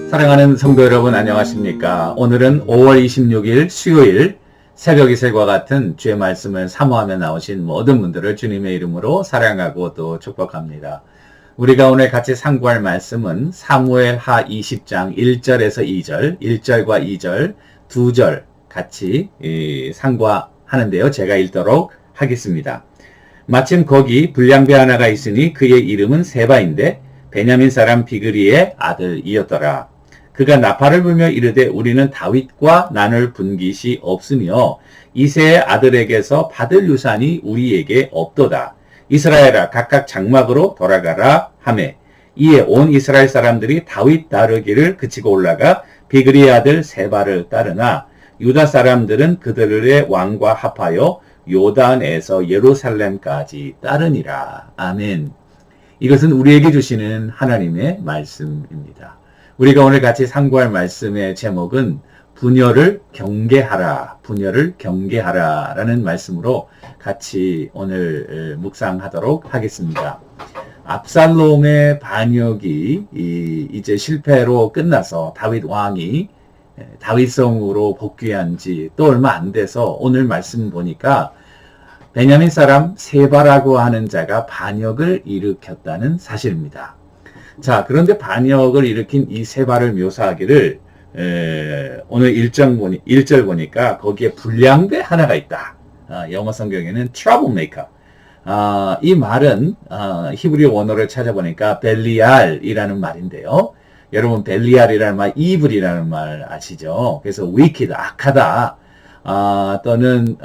사랑하는 성도 여러분 안녕하십니까? 오늘은 5월 26일 수요일 새벽 이슬과 같은 주의 말씀을 사모하며 나오신 모든 분들을 주님의 이름으로 사랑하고 또 축복합니다. 우리가 오늘 같이 상고할 말씀은 사무엘하 20장 1절에서 2절, 1절과 2절, 2절 같이 상고하는데요. 제가 읽도록 하겠습니다. 마침 거기 불량배 하나가 있으니 그의 이름은 세바인데 베냐민 사람 비그리의 아들이었더라. 그가 나팔을 불며 이르되 우리는 다윗과 나눌 분깃이 없으며 이새의 아들에게서 받을 유산이 우리에게 없도다. 이스라엘아 각각 장막으로 돌아가라 하매 이에 온 이스라엘 사람들이 다윗 따르기를 그치고 올라가 비그리의 아들 세바를 따르나 유다 사람들은 그들의 왕과 합하여 요단에서 예루살렘까지 따르니라. 아멘. 이것은 우리에게 주시는 하나님의 말씀입니다. 우리가 오늘 같이 상고할 말씀의 제목은 분열을 경계하라, 분열을 경계하라 라는 말씀으로 같이 오늘 묵상하도록 하겠습니다. 압살롬의 반역이 이제 실패로 끝나서 다윗 왕이 다윗성으로 복귀한 지 또 얼마 안 돼서 오늘 말씀 보니까 베냐민 사람 세바라고 하는 자가 반역을 일으켰다는 사실입니다. 자, 그런데 반역을 일으킨 이 세바를 묘사하기를 오늘 1절 보니까 거기에 불량배 하나가 있다. 영어 성경에는 troublemaker. 이 말은 히브리 원어를 찾아보니까 벨리알이라는 말인데요. 여러분 벨리알이라는 말, evil이라는 말 아시죠? 그래서 wicked, 악하다. 또는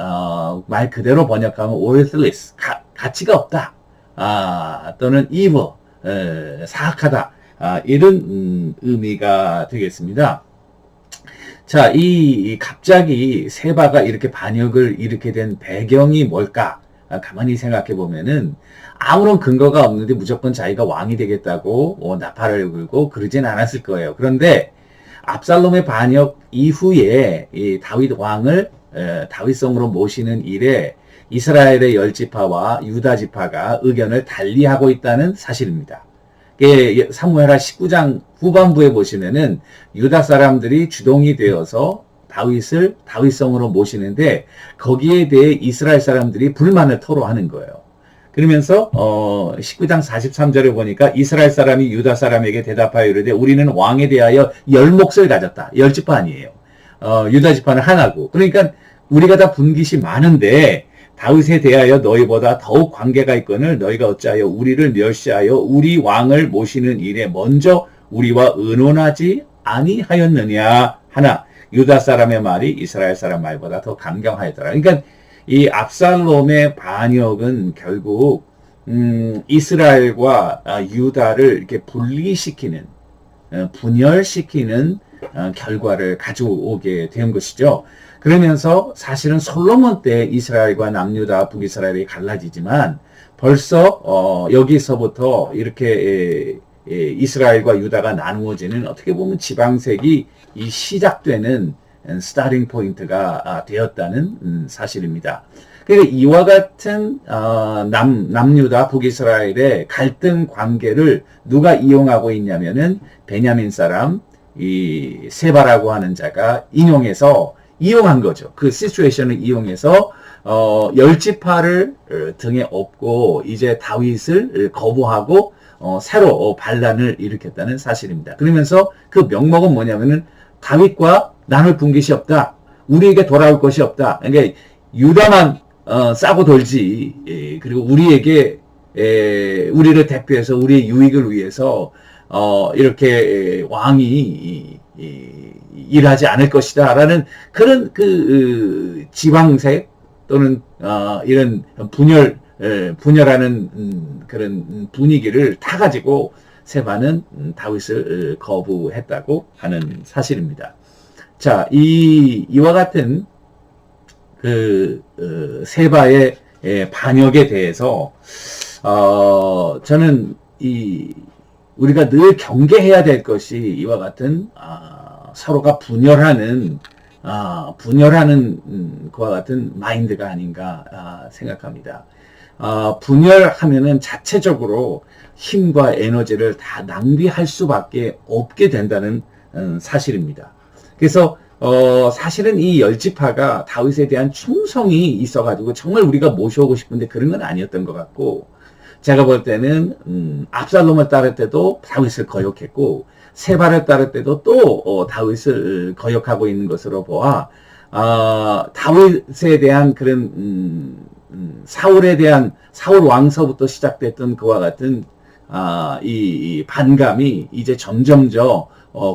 말 그대로 번역하면 worthless, 가치가 없다. 또는 evil, 사악하다. 이런 의미가 되겠습니다. 자, 갑자기 세바가 이렇게 반역을 일으키게 된 배경이 뭘까? 가만히 생각해 보면은 아무런 근거가 없는데 무조건 자기가 왕이 되겠다고 나팔을 불고 그러진 않았을 거예요. 그런데 압살롬의 반역 이후에 이 다윗 왕을 다윗성으로 모시는 일에 이스라엘의 10지파와 유다 지파가 의견을 달리하고 있다는 사실입니다. 사무엘하 19장 후반부에 보시면은 유다 사람들이 주동이 되어서 다윗을 다윗성으로 모시는데 거기에 대해 이스라엘 사람들이 불만을 토로하는 거예요. 그러면서 19장 43절에 보니까 이스라엘 사람이 유다 사람에게 대답하여 이르되 우리는 왕에 대하여 10몫을 가졌다. 10지파 아니에요. 유다 지파는 하나고. 그러니까 우리가 다 분깃이 많은데 다윗에 대하여 너희보다 더욱 관계가 있거늘 너희가 어찌하여 우리를 멸시하여 우리 왕을 모시는 일에 먼저 우리와 의논하지 아니하였느냐 하나 유다 사람의 말이 이스라엘 사람 말보다 더 강경하였더라. 그러니까 이 압살롬의 반역은 결국 이스라엘과 유다를 이렇게 분리시키는 분열시키는 결과를 가져오게 된 것이죠. 그러면서 사실은 솔로몬 때 이스라엘과 남유다 북이스라엘이 갈라지지만 벌써 여기서부터 이렇게 이스라엘과 유다가 나누어지는 어떻게 보면 지방색이 시작되는 스타팅 포인트가 되었다는 사실입니다. 그러니까 이와 같은 남유다 북이스라엘의 갈등 관계를 누가 이용하고 있냐면은 베냐민 사람 이 세바라고 하는 자가 이용한 거죠. 그 시츄에이션을 이용해서 10지파를 등에 업고 이제 다윗을 거부하고 새로 반란을 일으켰다는 사실입니다. 그러면서 그 명목은 뭐냐면은 다윗과 나눌 분깃이 없다. 우리에게 돌아올 것이 없다. 그러니까 유다만 싸고 돌지. 그리고 우리에게 우리를 대표해서 우리의 유익을 위해서 이렇게 왕이 일하지 않을 것이다 라는 그런 지방색 또는 이런 분열하는 그런 분위기를 타가지고 세바는 다윗을 거부했다고 하는 사실입니다. 자, 이와 같은 세바의 반역에 대해서 저는 우리가 늘 경계해야 될 것이 이와 같은 서로가 분열하는 그와 같은 마인드가 아닌가 생각합니다. 분열하면은 자체적으로 힘과 에너지를 다 낭비할 수밖에 없게 된다는 사실입니다. 그래서 사실은 이 열지파가 다윗에 대한 충성이 있어가지고 정말 우리가 모셔오고 싶은데 그런 건 아니었던 것 같고, 제가 볼 때는 압살롬을 따를 때도 다윗을 거역했고 세바를 따를 때도 또 다윗을 거역하고 있는 것으로 보아 다윗에 대한 그런 사울에 대한 사울 왕서부터 시작됐던 그와 같은 이 반감이 이제 점점점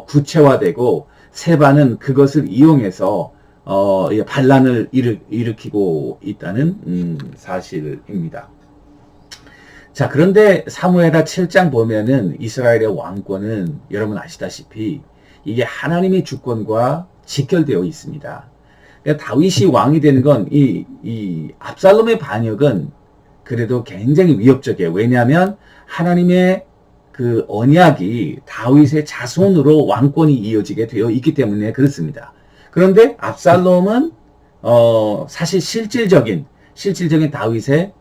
구체화되고 세바는 그것을 이용해서 반란을 일으키고 있다는 사실입니다. 자, 그런데 사무엘하 7장 보면은 이스라엘의 왕권은 여러분 아시다시피 이게 하나님의 주권과 직결되어 있습니다. 그러니까 다윗이 왕이 되는 건 이 압살롬의 반역은 그래도 굉장히 위협적이에요. 왜냐하면 하나님의 그 언약이 다윗의 자손으로 왕권이 이어지게 되어 있기 때문에 그렇습니다. 그런데 압살롬은 사실 실질적인 다윗의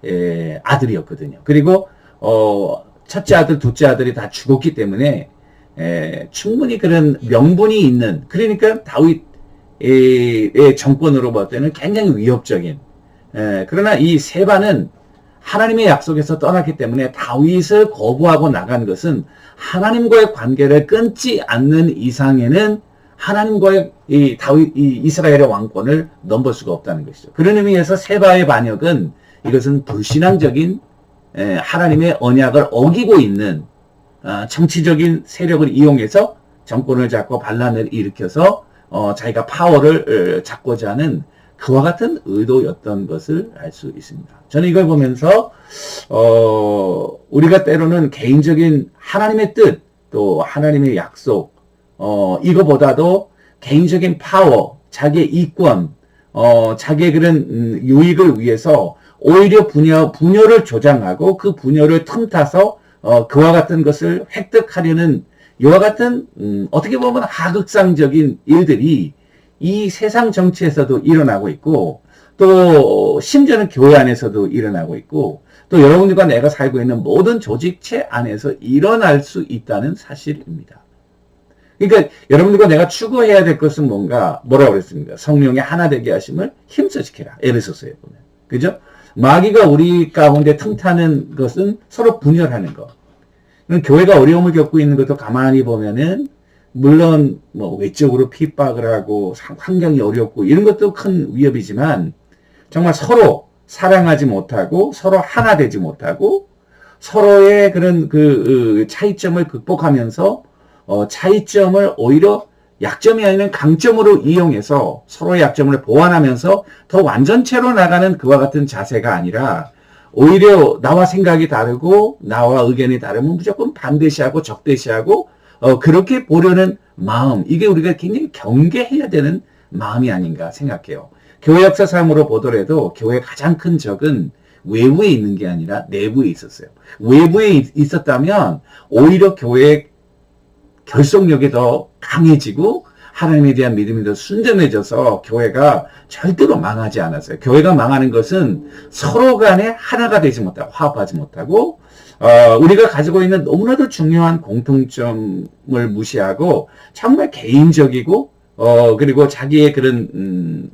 아들이었거든요. 그리고 첫째 아들, 둘째 아들이 다 죽었기 때문에 충분히 그런 명분이 있는, 그러니까 다윗의 정권으로 볼 때는 굉장히 위협적인. 그러나 이 세바는 하나님의 약속에서 떠났기 때문에 다윗을 거부하고 나간 것은 하나님과의 관계를 끊지 않는 이상에는 하나님과의 이 이스라엘의 왕권을 넘볼 수가 없다는 것이죠. 그런 의미에서 세바의 반역은 이것은 불신앙적인 하나님의 언약을 어기고 있는 정치적인 세력을 이용해서 정권을 잡고 반란을 일으켜서 자기가 파워를 잡고자 하는 그와 같은 의도였던 것을 알 수 있습니다. 저는 이걸 보면서 우리가 때로는 개인적인 하나님의 뜻, 또 하나님의 약속, 이거보다도 개인적인 파워, 자기의 이권, 자기의 그런 유익을 위해서 오히려 분열을 조장하고 그 분열을 틈타서 그와 같은 것을 획득하려는 이와 같은 어떻게 보면 하극상적인 일들이 이 세상 정치에서도 일어나고 있고, 또 심지어는 교회 안에서도 일어나고 있고, 또 여러분들과 내가 살고 있는 모든 조직체 안에서 일어날 수 있다는 사실입니다. 그러니까 여러분들과 내가 추구해야 될 것은 뭐라고 그랬습니까? 성령의 하나 되게 하심을 힘써 지켜라. 에베소서에 보면. 그죠? 마귀가 우리 가운데 틈타는 것은 서로 분열하는 것. 교회가 어려움을 겪고 있는 것도 가만히 보면은, 물론 외적으로 핍박을 하고 환경이 어렵고 이런 것도 큰 위협이지만, 정말 서로 사랑하지 못하고 서로 하나 되지 못하고 서로의 그런 그 차이점을 극복하면서 차이점을 오히려 약점이 아니라 강점으로 이용해서 서로의 약점을 보완하면서 더 완전체로 나가는 그와 같은 자세가 아니라, 오히려 나와 생각이 다르고 나와 의견이 다르면 무조건 반대시하고 적대시하고 그렇게 보려는 마음, 이게 우리가 굉장히 경계해야 되는 마음이 아닌가 생각해요. 교회 역사상으로 보더라도 교회의 가장 큰 적은 외부에 있는 게 아니라 내부에 있었어요. 외부에 있었다면 오히려 교회의 결속력이 더 강해지고 하나님에 대한 믿음이 더 순전해져서 교회가 절대로 망하지 않았어요. 교회가 망하는 것은 서로 간에 하나가 되지 못하고 화합하지 못하고 우리가 가지고 있는 너무나도 중요한 공통점을 무시하고 정말 개인적이고 그리고 자기의 그런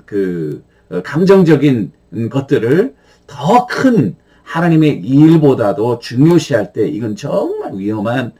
감정적인 것들을 더 큰 하나님의 일보다도 중요시할 때 이건 정말 위험한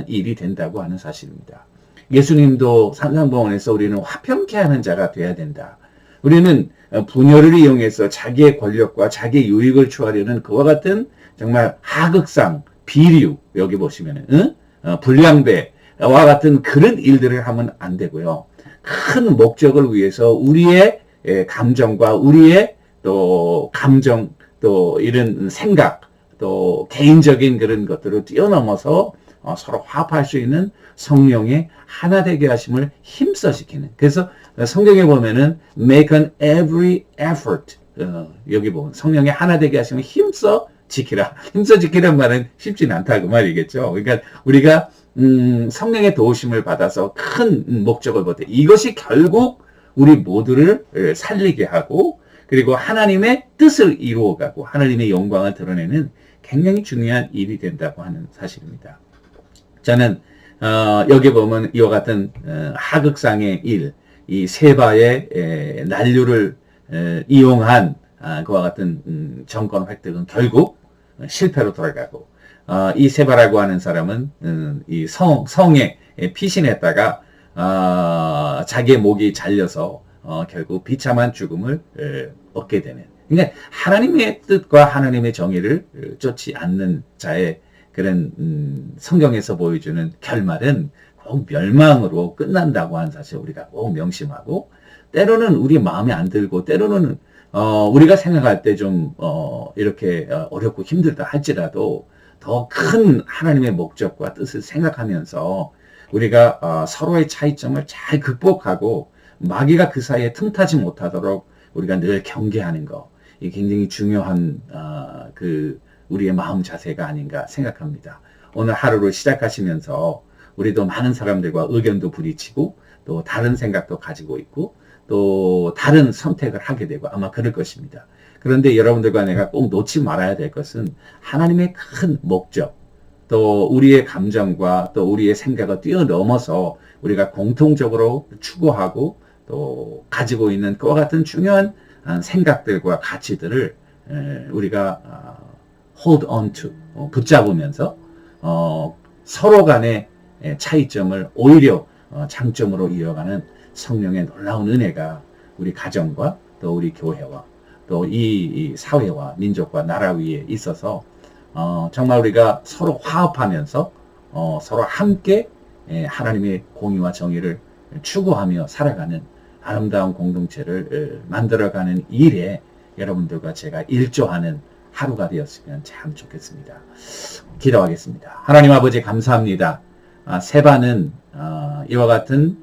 일이 된다고 하는 사실입니다. 예수님도 산상봉원에서 우리는 화평케 하는 자가 돼야 된다. 우리는 분열을 이용해서 자기의 권력과 자기의 유익을 추하려는 그와 같은 정말 하극상, 비류, 여기 보시면은 불량배와 같은 그런 일들을 하면 안 되고요. 큰 목적을 위해서 우리의 감정과 우리의 또 감정, 또 이런 생각, 또 개인적인 그런 것들을 뛰어넘어서 서로 화합할 수 있는 성령의 하나 되게 하심을 힘써 지키는. 그래서 성경에 보면은 make an every effort, 여기 보면 성령의 하나 되게 하심을 힘써 지키라. 힘써 지키란 말은 쉽지는 않다 그 말이겠죠. 그러니까 우리가 성령의 도우심을 받아서 큰 목적을 보되 이것이 결국 우리 모두를 살리게 하고, 그리고 하나님의 뜻을 이루어가고 하나님의 영광을 드러내는 굉장히 중요한 일이 된다고 하는 사실입니다. 저는 여기 보면 이와 같은 하극상의 일, 이 세바의 난류를 이용한 그와 같은 정권 획득은 결국 실패로 돌아가고, 이 세바라고 하는 사람은 이 성에 피신했다가 자기의 목이 잘려서 결국 비참한 죽음을 얻게 되는. 그러니까 하나님의 뜻과 하나님의 정의를 쫓지 않는 자의 그런 성경에서 보여주는 결말은 꼭 멸망으로 끝난다고 하는 사실 우리가 꼭 명심하고, 때로는 우리 마음에 안 들고, 때로는 우리가 생각할 때 좀 이렇게 어렵고 힘들다 할지라도 더 큰 하나님의 목적과 뜻을 생각하면서 우리가 서로의 차이점을 잘 극복하고 마귀가 그 사이에 틈타지 못하도록 우리가 늘 경계하는 거, 이 굉장히 중요한 우리의 마음 자세가 아닌가 생각합니다. 오늘 하루를 시작하시면서 우리도 많은 사람들과 의견도 부딪히고 또 다른 생각도 가지고 있고 또 다른 선택을 하게 되고 아마 그럴 것입니다. 그런데 여러분들과 내가 꼭 놓지 말아야 될 것은 하나님의 큰 목적, 또 우리의 감정과 또 우리의 생각을 뛰어넘어서 우리가 공통적으로 추구하고 또 가지고 있는 그와 같은 중요한 생각들과 가치들을 우리가 hold on to, 붙잡으면서 서로 간의 차이점을 오히려 장점으로 이어가는 성령의 놀라운 은혜가 우리 가정과 또 우리 교회와 또 이 사회와 민족과 나라 위에 있어서 정말 우리가 서로 화합하면서 서로 함께 하나님의 공의와 정의를 추구하며 살아가는 아름다운 공동체를 만들어가는 일에 여러분들과 제가 일조하는 하루가 되었으면 참 좋겠습니다. 기도하겠습니다. 하나님 아버지 감사합니다. 세바는 이와 같은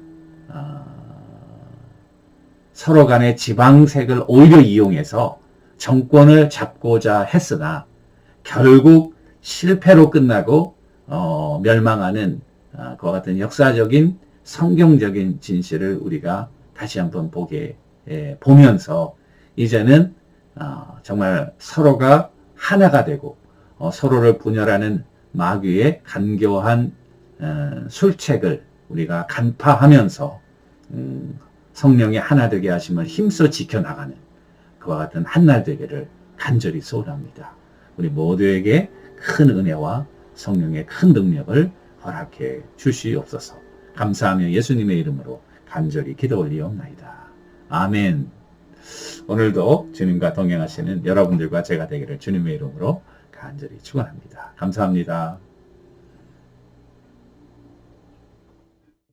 서로 간의 지방색을 오히려 이용해서 정권을 잡고자 했으나 결국 실패로 끝나고 멸망하는 그와 같은 역사적인 성경적인 진실을 우리가 다시 한번 보면서 이제는 정말 서로가 하나가 되고 서로를 분열하는 마귀의 간교한 술책을 우리가 간파하면서 성령의 하나 되게 하심을 힘써 지켜나가는 그와 같은 한날 되기를 간절히 소원합니다. 우리 모두에게 큰 은혜와 성령의 큰 능력을 허락해 주시옵소서. 감사하며 예수님의 이름으로 간절히 기도 올리옵나이다. 아멘. 오늘도 주님과 동행하시는 여러분들과 제가 되기를 주님의 이름으로 간절히 축원합니다. 감사합니다.